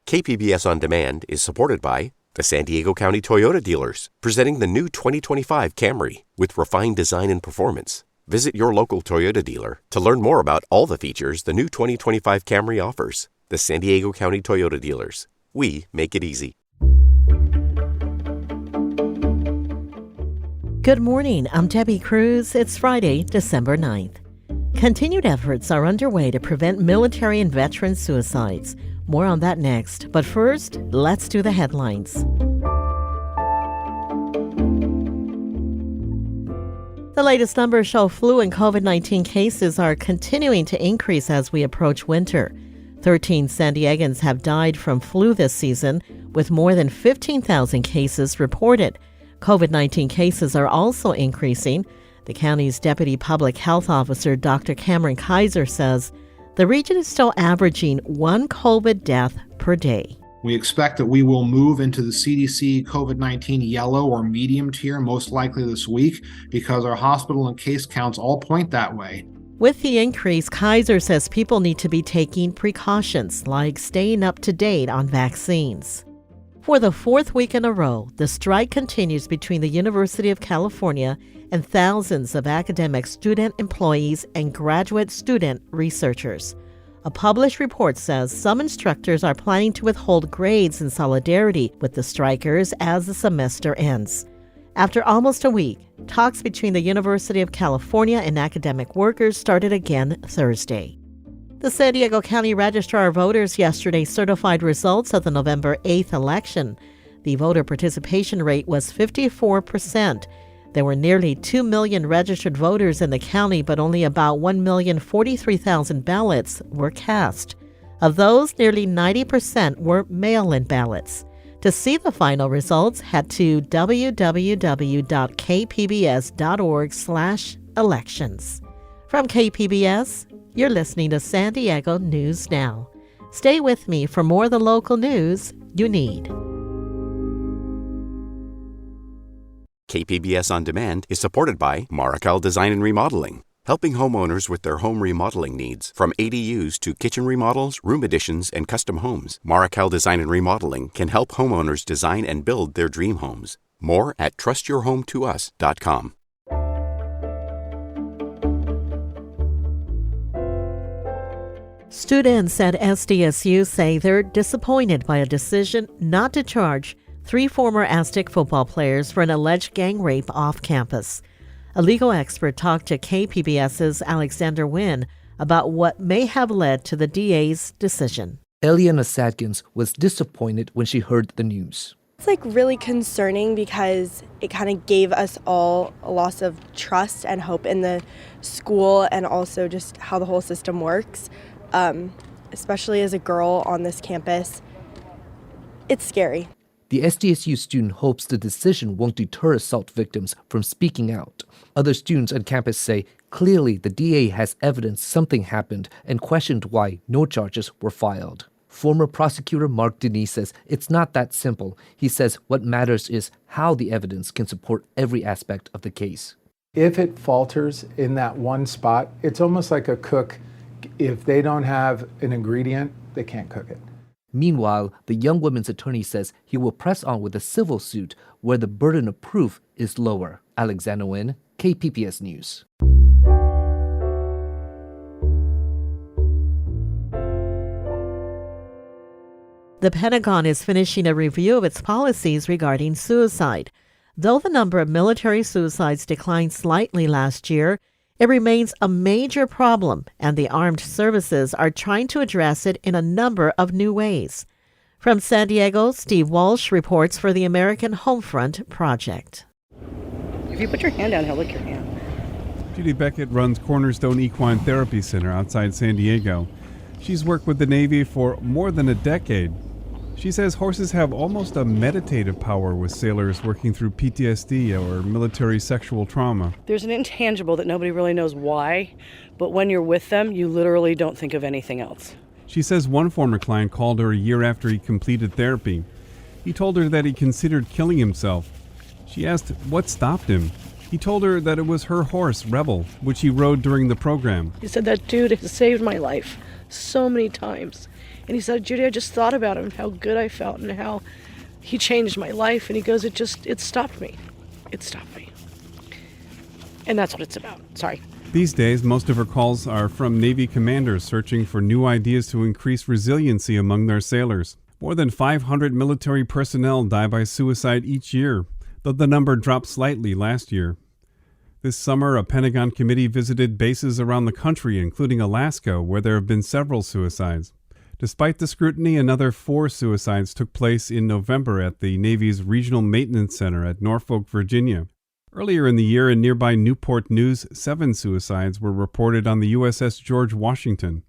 KPBS On Demand is supported by the San Diego County Toyota dealers, presenting the new 2025 Camry with refined design and performance. Visit your local Toyota dealer to learn more about all the features the new 2025 Camry offers. The San Diego County Toyota dealers. We make it easy. Good morning. I'm Debbie Cruz. It's Friday, December 9th. Continued efforts are underway to prevent military and veteran suicides. More on that next. But first, let's do the headlines. The latest numbers show flu and COVID-19 cases are continuing to increase as we approach winter. 13 San Diegans have died from flu this season, with more than 15,000 cases reported. COVID-19 cases are also increasing. The county's Deputy Public Health Officer, Dr. Cameron Kaiser, says the region is still averaging one COVID death per day. We expect that we will move into the CDC COVID-19 yellow or medium tier most likely this week because our hospital and case counts all point that way. With the increase, Kaiser says people need to be taking precautions like staying up to date on vaccines. For the fourth week in a row, the strike continues between the University of California and thousands of academic student employees and graduate student researchers. A published report says some instructors are planning to withhold grades in solidarity with the strikers as the semester ends. After almost a week, talks between the University of California and academic workers started again Thursday. The San Diego County Registrar of Voters yesterday certified results of the November 8th election. The voter participation rate was 54%. There were nearly 2 million registered voters in the county, but only about 1,043,000 ballots were cast. Of those, nearly 90% were mail-in ballots. To see the final results, head to www.kpbs.org/elections. From KPBS, you're listening to San Diego News Now. Stay with me for more of the local news you need. KPBS On Demand is supported by Marrocale Design and Remodeling, helping homeowners with their home remodeling needs. From ADUs to kitchen remodels, room additions, and custom homes, Marrocale Design and Remodeling can help homeowners design and build their dream homes. More at trustyourhometous.com. Students at SDSU say they're disappointed by a decision not to charge 3 former Aztec football players for an alleged gang rape off campus. A legal expert talked to KPBS's Alexander Nguyen about what may have led to the DA's decision. Eliana Sadkins was disappointed when she heard the news. It's really concerning because it kind of gave us all a loss of trust and hope in the school and also just how the whole system works. Especially as a girl on this campus, it's scary. The SDSU student hopes the decision won't deter assault victims from speaking out. Other students on campus say clearly the DA has evidence something happened and questioned why no charges were filed. Former prosecutor Mark Denise says it's not that simple. He says what matters is how the evidence can support every aspect of the case. If it falters in that one spot, it's almost like a cook. If they don't have an ingredient, they can't cook it. Meanwhile, the young woman's attorney says he will press on with a civil suit where the burden of proof is lower. Alexander Nguyen, KPBS News. The Pentagon is finishing a review of its policies regarding suicide. Though the number of military suicides declined slightly last year, it remains a major problem, and the armed services are trying to address it in a number of new ways. From San Diego, Steve Walsh reports for the American Homefront Project. If you put your hand down, he'll lick your hand. Judy Beckett runs Cornerstone Equine Therapy Center outside San Diego. She's worked with the Navy for more than a decade. She says horses have almost a meditative power with sailors working through PTSD or military sexual trauma. There's an intangible that nobody really knows why, but when you're with them, you literally don't think of anything else. She says one former client called her a year after he completed therapy. He told her that he considered killing himself. She asked what stopped him. He told her that it was her horse, Rebel, which he rode during the program. He said, that dude has saved my life. so many times. And he said, Judy, I just thought about him and how good I felt and how he changed my life. And he goes, it stopped me. It stopped me. And that's what it's about. Sorry. These days, most of her calls are from Navy commanders searching for new ideas to increase resiliency among their sailors. More than 500 military personnel die by suicide each year, though the number dropped slightly last year. This summer, a Pentagon committee visited bases around the country, including Alaska, where there have been several suicides. Despite the scrutiny, another 4 suicides took place in November at the Navy's Regional Maintenance Center at Norfolk, Virginia. Earlier in the year in nearby Newport News, 7 suicides were reported on the USS George Washington.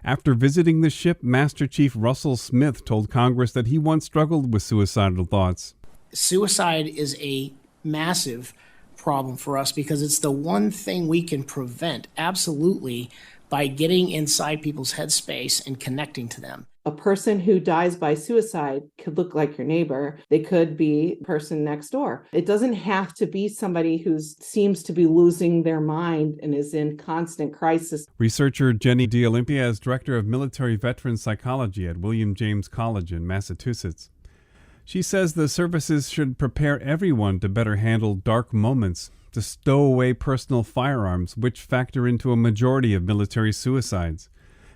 After visiting the ship, Master Chief Russell Smith told Congress that he once struggled with suicidal thoughts. Suicide is a massive problem for us because it's the one thing we can prevent, absolutely, by getting inside people's headspace and connecting to them. A person who dies by suicide could look like your neighbor. They could be the person next door. It doesn't have to be somebody who seems to be losing their mind and is in constant crisis. Researcher Jenny D'Olimpia is director of military veteran psychology at William James College in Massachusetts. She says the services should prepare everyone to better handle dark moments, to stow away personal firearms, which factor into a majority of military suicides,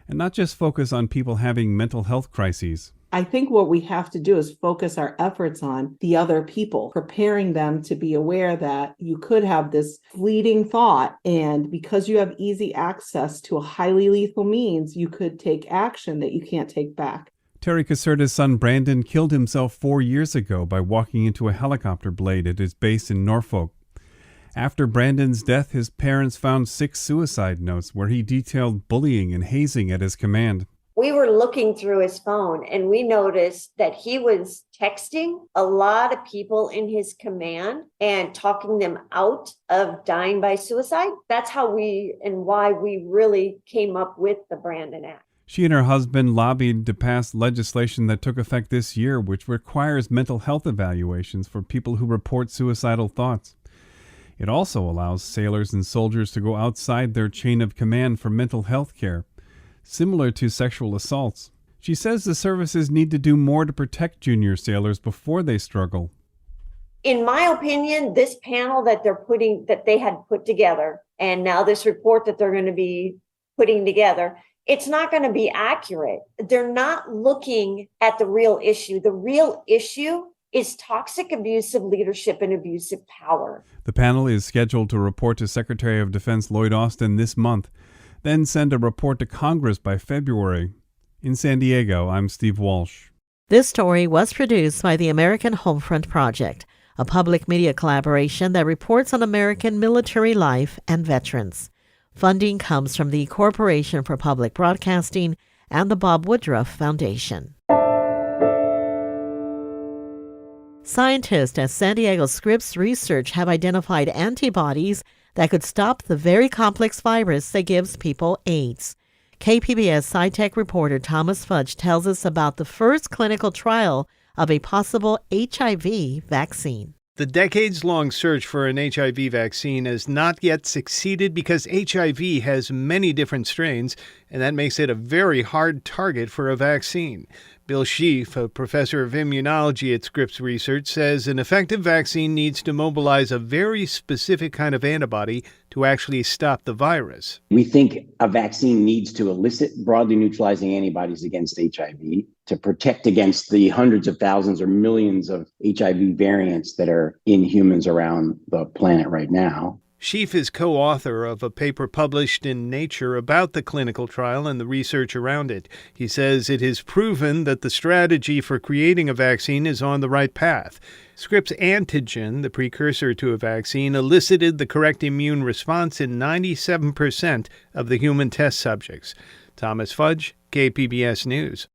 and not just focus on people having mental health crises. I think what we have to do is focus our efforts on the other people, preparing them to be aware that you could have this fleeting thought, and because you have easy access to a highly lethal means, you could take action that you can't take back. Terry Caserta's son Brandon killed himself 4 years ago by walking into a helicopter blade at his base in Norfolk. After Brandon's death, his parents found 6 suicide notes where he detailed bullying and hazing at his command. We were looking through his phone and we noticed that he was texting a lot of people in his command and talking them out of dying by suicide. That's how why we really came up with the Brandon Act. She and her husband lobbied to pass legislation that took effect this year, which requires mental health evaluations for people who report suicidal thoughts. It also allows sailors and soldiers to go outside their chain of command for mental health care, similar to sexual assaults. She says the services need to do more to protect junior sailors before they struggle. In my opinion, this panel that they had put together, and now this report that they're going to be putting together, it's not going to be accurate. They're not looking at the real issue. The real issue is toxic, abusive leadership and abusive power. The panel is scheduled to report to Secretary of Defense Lloyd Austin this month, then send a report to Congress by February. In San Diego, I'm Steve Walsh. This story was produced by the American Homefront Project, a public media collaboration that reports on American military life and veterans. Funding comes from the Corporation for Public Broadcasting and the Bob Woodruff Foundation. Scientists at San Diego Scripps Research have identified antibodies that could stop the very complex virus that gives people AIDS. KPBS SciTech reporter Thomas Fudge tells us about the first clinical trial of a possible HIV vaccine. The decades-long search for an HIV vaccine has not yet succeeded because HIV has many different strains, and that makes it a very hard target for a vaccine. Bill Schief, a professor of immunology at Scripps Research, says an effective vaccine needs to mobilize a very specific kind of antibody to actually stop the virus. We think a vaccine needs to elicit broadly neutralizing antibodies against HIV to protect against the hundreds of thousands or millions of HIV variants that are in humans around the planet right now. Schief is co-author of a paper published in Nature about the clinical trial and the research around it. He says it is proven that the strategy for creating a vaccine is on the right path. Scripps antigen, the precursor to a vaccine, elicited the correct immune response in 97% of the human test subjects. Thomas Fudge, KPBS News.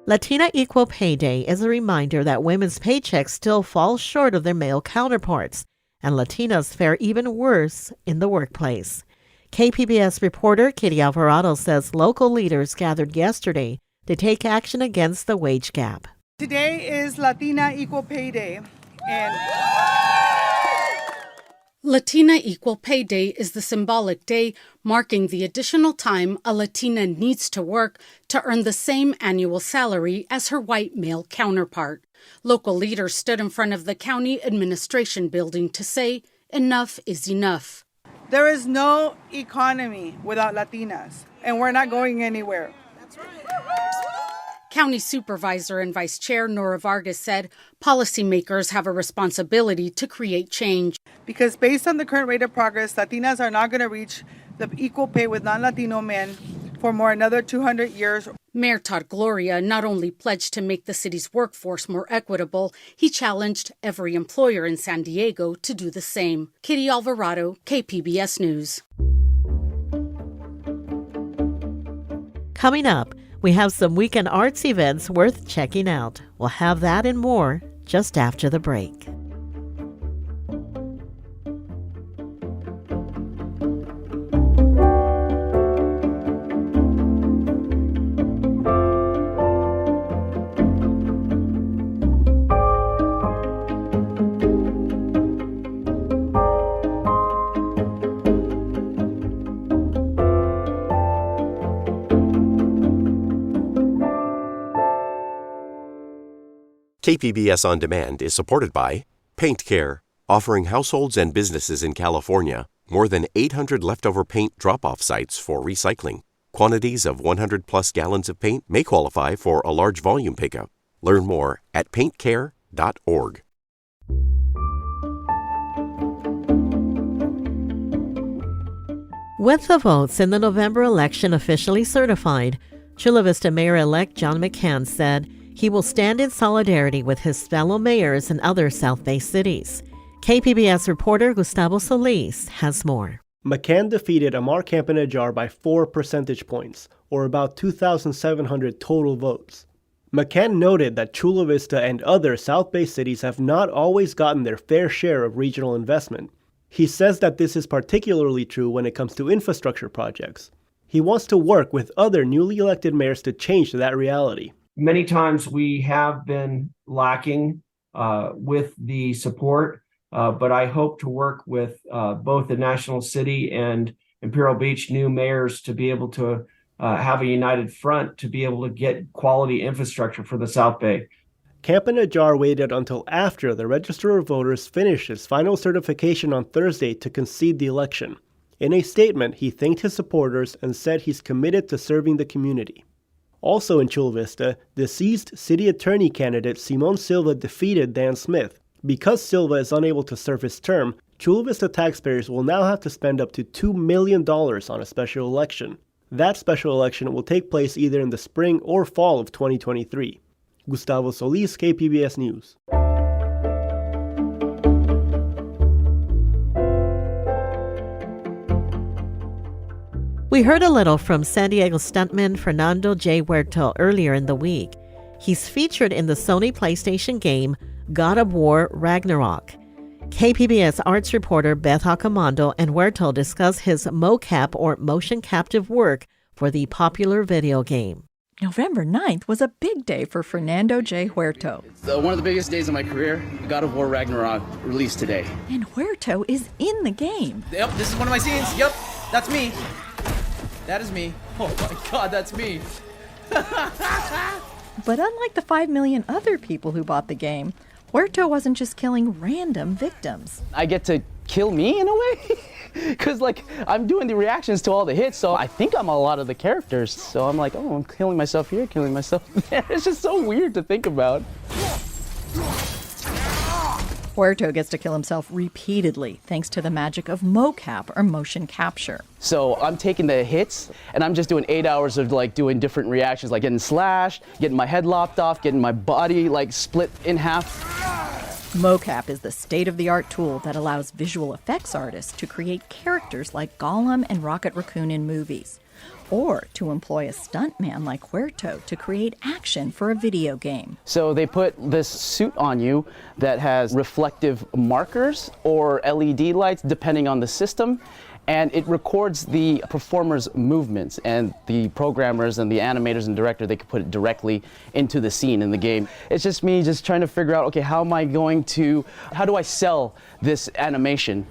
Latina Equal Pay Day is a reminder that women's paychecks still fall short of their male counterparts, and Latinas fare even worse in the workplace. KPBS reporter Kitty Alvarado says local leaders gathered yesterday to take action against the wage gap. Today is Latina Equal Pay Day, and Latina Equal Pay Day is the symbolic day marking the additional time a Latina needs to work to earn the same annual salary as her white male counterpart. Local leaders stood in front of the county administration building to say enough is enough. There is no economy without Latinas, and we're not going anywhere. County Supervisor and Vice Chair Nora Vargas said policymakers have a responsibility to create change. Because based on the current rate of progress, Latinas are not going to reach the equal pay with non-Latino men for another 200 years. Mayor Todd Gloria not only pledged to make the city's workforce more equitable, he challenged every employer in San Diego to do the same. Kitty Alvarado, KPBS News. Coming up, we have some weekend arts events worth checking out. We'll have that and more just after the break. KPBS On Demand is supported by Paint Care, offering households and businesses in California more than 800 leftover paint drop-off sites for recycling. Quantities of 100-plus gallons of paint may qualify for a large volume pickup. Learn more at paintcare.org. With the votes in the November election officially certified, Chula Vista Mayor-elect John McCann said he will stand in solidarity with his fellow mayors in other South Bay cities. KPBS reporter Gustavo Solis has more. McCann defeated Amar Campanellar by 4 percentage points, or about 2,700 total votes. McCann noted that Chula Vista and other South Bay cities have not always gotten their fair share of regional investment. He says that this is particularly true when it comes to infrastructure projects. He wants to work with other newly elected mayors to change that reality. Many times we have been lacking with the support, but I hope to work with both the National City and Imperial Beach new mayors to be able to have a united front to be able to get quality infrastructure for the South Bay. Campanellar waited until after the Register of Voters finished its final certification on Thursday to concede the election. In a statement, he thanked his supporters and said he's committed to serving the community. Also in Chula Vista, deceased city attorney candidate Simon Silva defeated Dan Smith. Because Silva is unable to serve his term, Chula Vista taxpayers will now have to spend up to $2 million on a special election. That special election will take place either in the spring or fall of 2023. Gustavo Solis, KPBS News. We heard a little from San Diego stuntman Fernando J. Huerto earlier in the week. He's featured in the Sony PlayStation game God of War Ragnarok. KPBS arts reporter Beth Accomando and Huerto discuss his mocap or motion captive work for the popular video game. November 9th was a big day for Fernando J. Huerto. It's one of the biggest days of my career. God of War Ragnarok released today. And Huerto is in the game. Yep, this is one of my scenes. Yep, that's me. That is me. Oh my God, that's me. But unlike the 5 million other people who bought the game, Huerto wasn't just killing random victims. I get to kill me in a way? Because, I'm doing the reactions to all the hits, so I think I'm a lot of the characters. So I'm like, oh, I'm killing myself here, killing myself there. It's just so weird to think about. Huerto gets to kill himself repeatedly thanks to the magic of mocap or motion capture. So I'm taking the hits and I'm just doing 8 hours of doing different reactions, like getting slashed, getting my head lopped off, getting my body split in half. Mocap is the state-of-the-art tool that allows visual effects artists to create characters like Gollum and Rocket Raccoon in movies, or to employ a stuntman like Huerto to create action for a video game. So they put this suit on you that has reflective markers or LED lights depending on the system, and it records the performer's movements, and the programmers and the animators and director, they can put it directly into the scene in the game. It's just me just trying to figure out, okay, how do I sell this animation?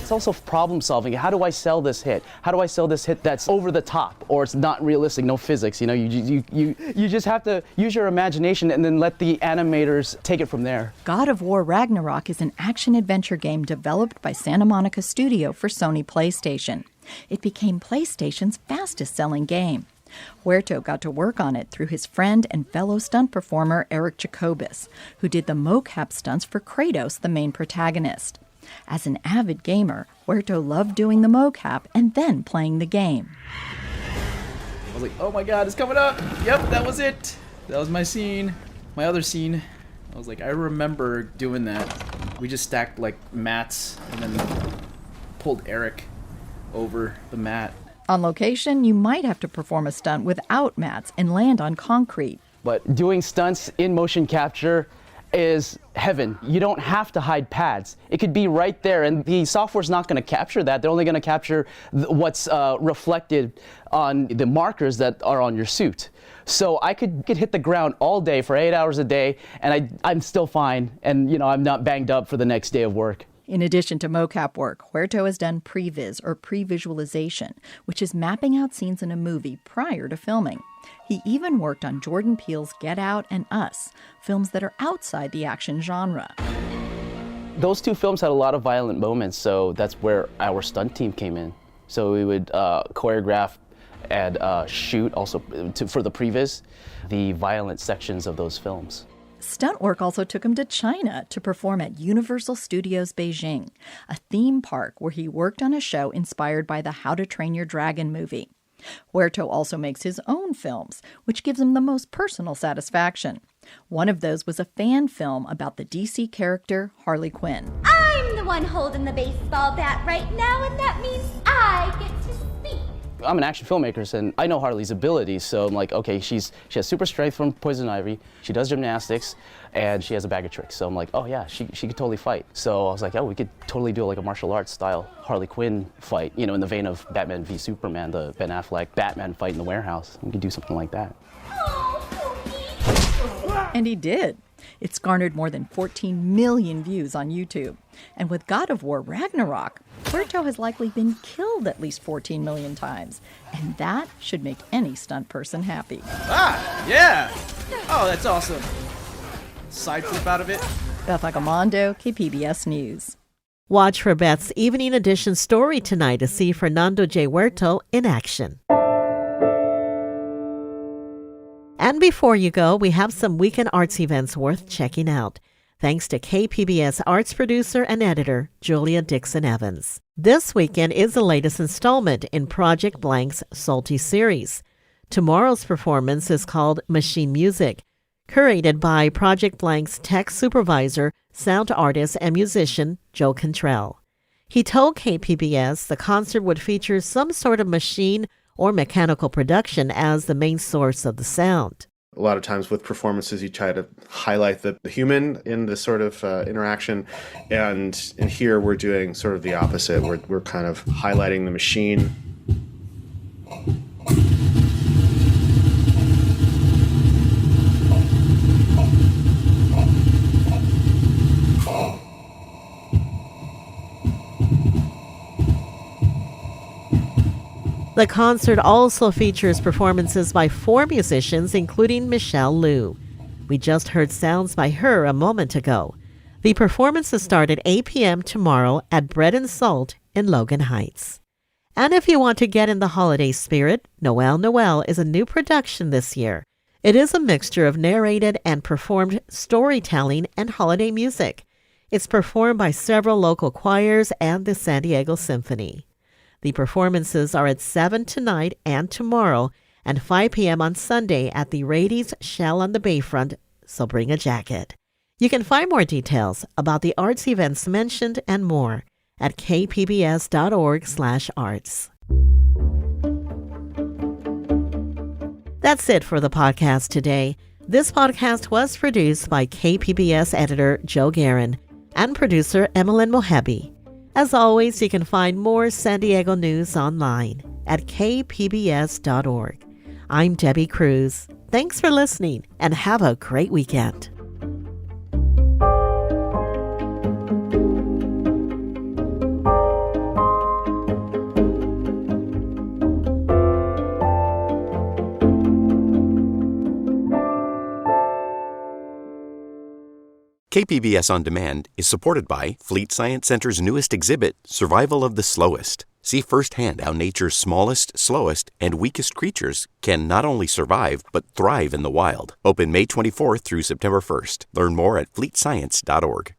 It's also problem solving. How do I sell this hit? How do I sell this hit that's over the top, or it's not realistic, no physics? You know, you just have to use your imagination and then let the animators take it from there. God of War Ragnarok is an action-adventure game developed by Santa Monica Studio for Sony PlayStation. It became PlayStation's fastest-selling game. Huerto got to work on it through his friend and fellow stunt performer Eric Jacobus, who did the mocap stunts for Kratos, the main protagonist. As an avid gamer, Huerto loved doing the mocap and then playing the game. I was like, oh my god, it's coming up. Yep, that was it. That was my scene. My other scene. I was like, I remember doing that. We just stacked like mats and then pulled Eric over the mat. On location, you might have to perform a stunt without mats and land on concrete. But doing stunts in motion capture is heaven. You don't have to hide pads. It could be right there, and the software's not going to capture that. They're only going to capture what's reflected on the markers that are on your suit. So I could hit the ground all day for 8 hours a day, and I'm still fine, and I'm not banged up for the next day of work. In addition to mocap work, Huerto has done previs, or pre-visualization, which is mapping out scenes in a movie prior to filming. He even worked on Jordan Peele's Get Out and Us, films that are outside the action genre. Those two films had a lot of violent moments, so that's where our stunt team came in. So we would choreograph and shoot also for the previs, the violent sections of those films. Stunt work also took him to China to perform at Universal Studios Beijing, a theme park where he worked on a show inspired by the How to Train Your Dragon movie. Huerto also makes his own films, which gives him the most personal satisfaction. One of those was a fan film about the DC character Harley Quinn. I'm the one holding the baseball bat right now, and that means I get to speak. I'm an action filmmaker, and I know Harley's abilities, so I'm like, okay, she has super strength from Poison Ivy, she does gymnastics, and she has a bag of tricks. So I'm like, oh yeah, she could totally fight. So I was like, oh, we could totally do like a martial arts style Harley Quinn fight, in the vein of Batman v Superman, the Ben Affleck Batman fight in the warehouse. We could do something like that. And he did. It's garnered more than 14 million views on YouTube. And with God of War Ragnarok, Huerto has likely been killed at least 14 million times. And that should make any stunt person happy. Ah, yeah! Oh, that's awesome. Side flip out of it. Beth Agamondo, KPBS News. Watch for Beth's Evening Edition story tonight to see Fernando J. Huerto in action. And before you go, we have some weekend arts events worth checking out. Thanks to KPBS arts producer and editor Julia Dixon-Evans. This weekend is the latest installment in Project Blank's Salty series. Tomorrow's performance is called Machine Music, curated by Project Blank's tech supervisor, sound artist, and musician Joe Cantrell. He told KPBS the concert would feature some sort of machine or mechanical production as the main source of the sound. A lot of times with performances, you try to highlight the human in this sort of interaction. And here we're doing sort of the opposite. We're kind of highlighting the machine. The concert also features performances by 4 musicians, including Michelle Liu. We just heard sounds by her a moment ago. The performances start at 8 p.m. tomorrow at Bread and Salt in Logan Heights. And if you want to get in the holiday spirit, Noel Noel is a new production this year. It is a mixture of narrated and performed storytelling and holiday music. It's performed by several local choirs and the San Diego Symphony. The performances are at 7 tonight and tomorrow and 5 p.m. on Sunday at the Rady's Shell on the Bayfront, so bring a jacket. You can find more details about the arts events mentioned and more at kpbs.org/arts. That's it for the podcast today. This podcast was produced by KPBS editor Joe Guerin and producer Emmeline Mohebi. As always, you can find more San Diego news online at kpbs.org. I'm Debbie Cruz. Thanks for listening and have a great weekend. KPBS On Demand is supported by Fleet Science Center's newest exhibit, Survival of the Slowest. See firsthand how nature's smallest, slowest, and weakest creatures can not only survive, but thrive in the wild. Open May 24th through September 1st. Learn more at fleetscience.org.